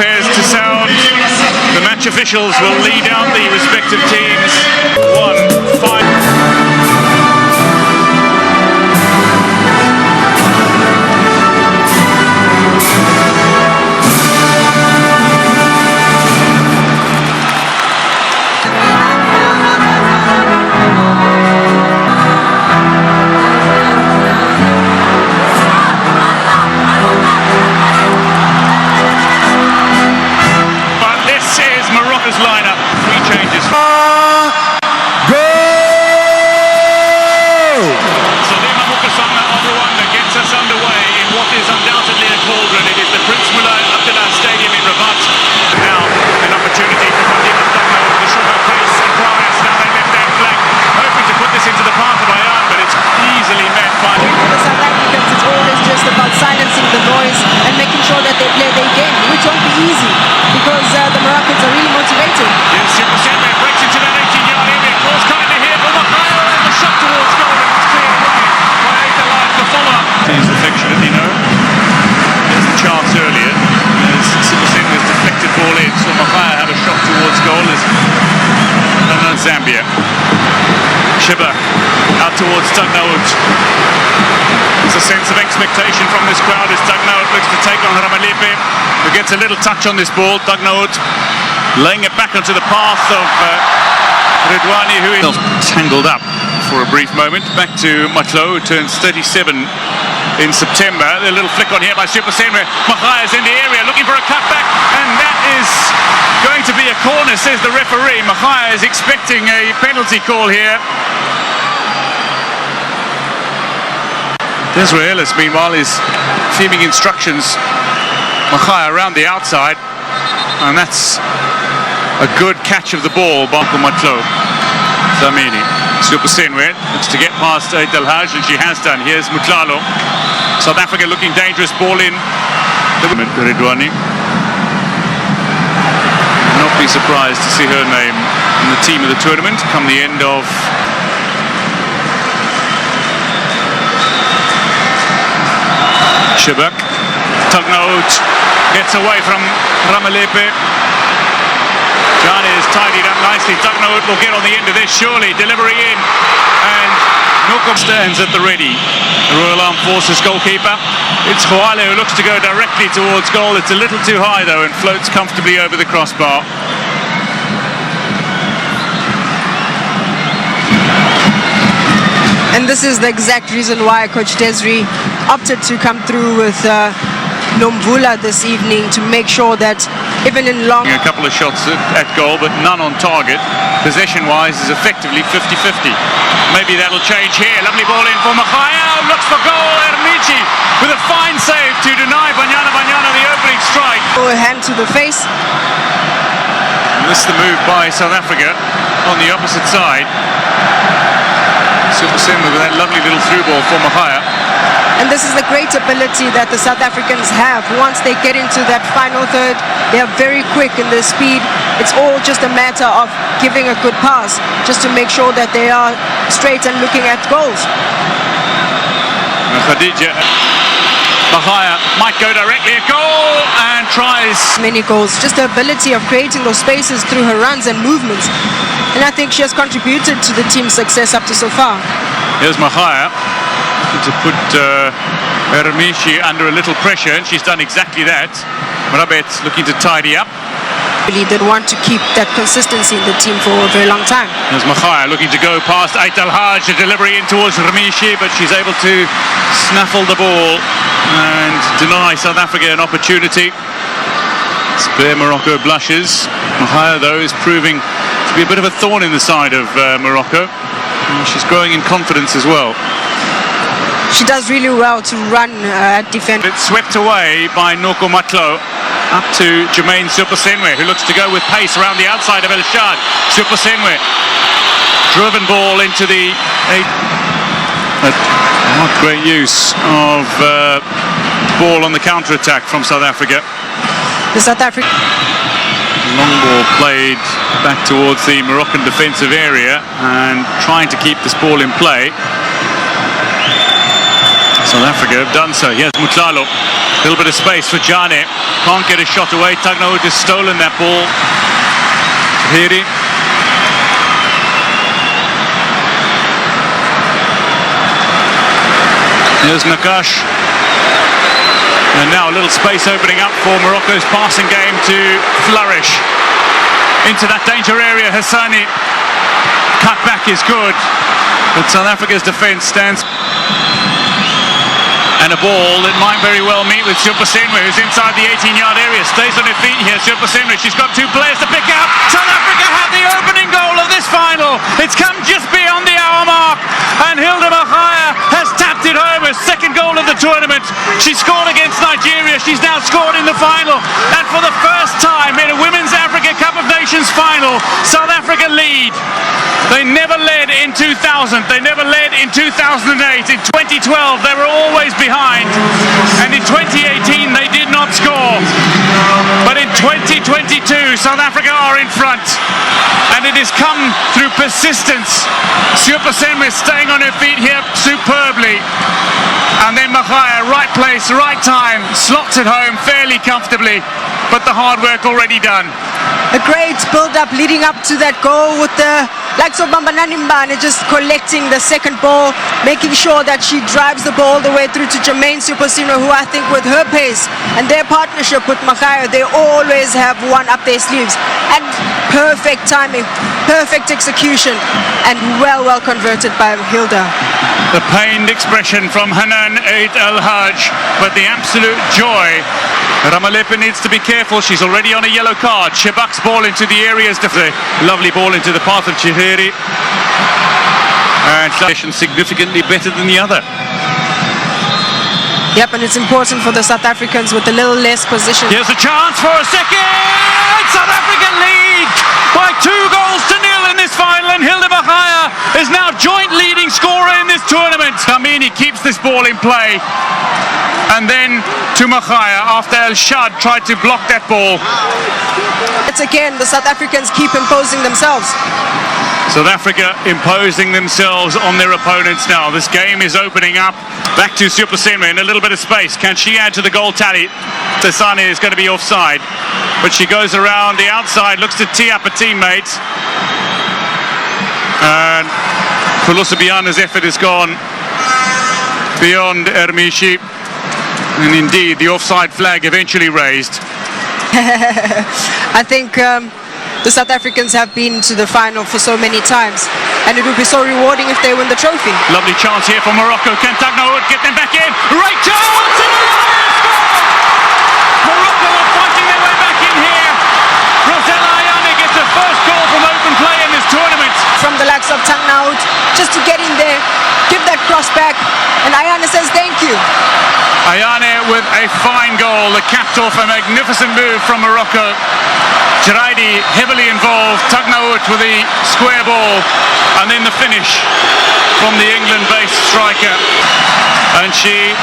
prepares to sound. The match officials will lead out the respective teams. 1-5. Lineup, 3 changes. Go! Salima Mukasanga of Rwanda gets us underway in what is undoubtedly a cauldron. It is the Prince Mulai Abdullah Stadium in Rabat. Now an opportunity for Banyana with the sugar pace and Clarius. Now they left their flank, hoping to put this into the path of Banyana, but it's easily met by the South Africans. It's always just about silencing the noise and making sure that they play their game, which won't be easy because the Moroccans are really motivated. Yes, Simba breaks into that 18-yard area. Ball's coming to here for Makhayo, and the shot towards goal, and it's cleared away by Aithalaj, the follower. He's affectionately known. There's the chance earlier as Simba's deflected ball in, so Makhayo had a shot towards goal as Zambia. Shibak out towards Tagnaout. There's a sense of expectation from this crowd as Tagnaout looks to take on Ramalepe, who gets a little touch on this ball. Tagnaout laying it back onto the path of Redwani, who is tangled up for a brief moment. Back to Matlo, who turns 37 in September. A little flick on here by Supersenwe. Makhayo's in the area looking for a cutback, and that is going to be a corner, says the referee. Makhayo is expecting a penalty call here. Desiree Ellis, meanwhile, is receiving instructions. Makhayo around the outside, and that's a good catch of the ball by Matlo. Zamini. Supersenwe looks to get past Aithalaj, and she has done. Here's Mutlalo. South Africa looking dangerous, ball in. Redwani. Not be surprised to see her name in the team of the tournament come the end of Shibak. Tagnaout gets away from Ramalepe. Jani is tidied up nicely. Tagnaout will get on the end of this, surely. Delivery in, and Noko stands at the ready. The Royal Armed Forces goalkeeper. It's Huale who looks to go directly towards goal. It's a little too high though and floats comfortably over the crossbar. And this is the exact reason why Coach Desri opted to come through with Nomvula this evening, to make sure that even in long... A couple of shots at goal, but none on target. Possession-wise is effectively 50-50. Maybe that'll change here. Lovely ball in for Makhayo. Looks for goal. Ermici with a fine save to deny Banyana the opening strike. A hand to the face. And this is the move by South Africa on the opposite side. Supersenwe with that lovely little through ball for Makhayo. And this is the great ability that the South Africans have. Once they get into that final third, they are very quick in their speed. It's all just a matter of giving a good pass, just to make sure that they are straight and looking at goals. Khadija Makhayo might go directly at goal and tries many goals. Just the ability of creating those spaces through her runs and movements. And I think she has contributed to the team's success up to so far. Here's Makhayo to put Ermici under a little pressure, and she's done exactly that. Mrabet looking to tidy up. Really did want to keep that consistency in the team for a very long time. There's Makhayo looking to go past Aithalaj, a delivery in towards Ermici, but she's able to snaffle the ball and deny South Africa an opportunity. Spare Morocco blushes. Makhayo, though, is proving to be a bit of a thorn in the side of Morocco. And she's growing in confidence as well. She does really well to run at defense. It's swept away by Noko Matlo up to Jermaine Supersenwe, who looks to go with pace around the outside of El-Shad. Supersenwe, driven ball into the... Not great use of ball on the counter-attack from South Africa. The South African... Long ball played back towards the Moroccan defensive area and trying to keep this ball in play. South Africa have done so. Here's Mutlalo. A little bit of space for Jane. Can't get a shot away. Tagnaout has stolen that ball. Hiri. Here's Nakash. And now a little space opening up for Morocco's passing game to flourish. Into that danger area, Hassani. Cut back is good, but South Africa's defence stands. And a ball that might very well meet with Supasenwe, who's inside the 18-yard area. Stays on her feet here, Supasenwe. She's got two players to pick out. South Africa have the opening goal of this final. It's come just beyond the hour mark. And Hilda Machaya has tapped it home, her second goal of the tournament. She scored against Nigeria. She's now scored in the final. And for the first time in a Women's Africa Cup of Nations final, South Africa lead. They never led in 2000. They never led in 2008. In 2012, they were always behind. And in 2018, they did not score. But in 2022, South Africa are in front. And it has come through persistence. Supasenwe staying on her feet here superbly. And then Machaya, right place, right time, slots it home fairly comfortably. But the hard work already done. A great build-up leading up to that goal with the likes of Banyana just collecting the second ball, making sure that she drives the ball all the way through to Jermaine Supasenwe, who I think with her pace and their partnership with Machaya, they always have one up their sleeves. And perfect timing, perfect execution, and well converted by Hilda. The pained expression from Hanan Eid Al-Hajj, but the absolute joy. Ramalepe needs to be careful. She's already on a yellow card. Shabak's ball into the areas. Lovely ball into the path of Chihiri. And significantly better than the other. Yep, and it's important for the South Africans with a little less position. Here's a chance for a second. South Africa lead by 2-0 in this final, and Hilda Machaya is now joint leading scorer in this tournament. Kamini keeps this ball in play. And then to Machaya after El Shad tried to block that ball. It's again, the South Africans keep imposing themselves. South Africa imposing themselves on their opponents now. This game is opening up. Back to Supasenwe in a little bit of space. Can she add to the goal tally? Tesane is going to be offside. But she goes around the outside, looks to tee up a teammate. And Banyana's effort has gone beyond Ermishi. And indeed, the offside flag eventually raised. I think the South Africans have been to the final for so many times, and it would be so rewarding if they win the trophy. Lovely chance here for Morocco. Can Tagnaout get them back in? Great chance! Morocco are fighting their way back in here. Rosella Ayane gets the first goal from open play in this tournament. From the likes of Tagnaout, just to get in there, give that cross back, and Ayane says thank you. Ayane with a fine goal that capped off a magnificent move from Morocco. Jiraidi heavily involved, Tagnaout with the square ball, and then the finish from the England-based striker. And she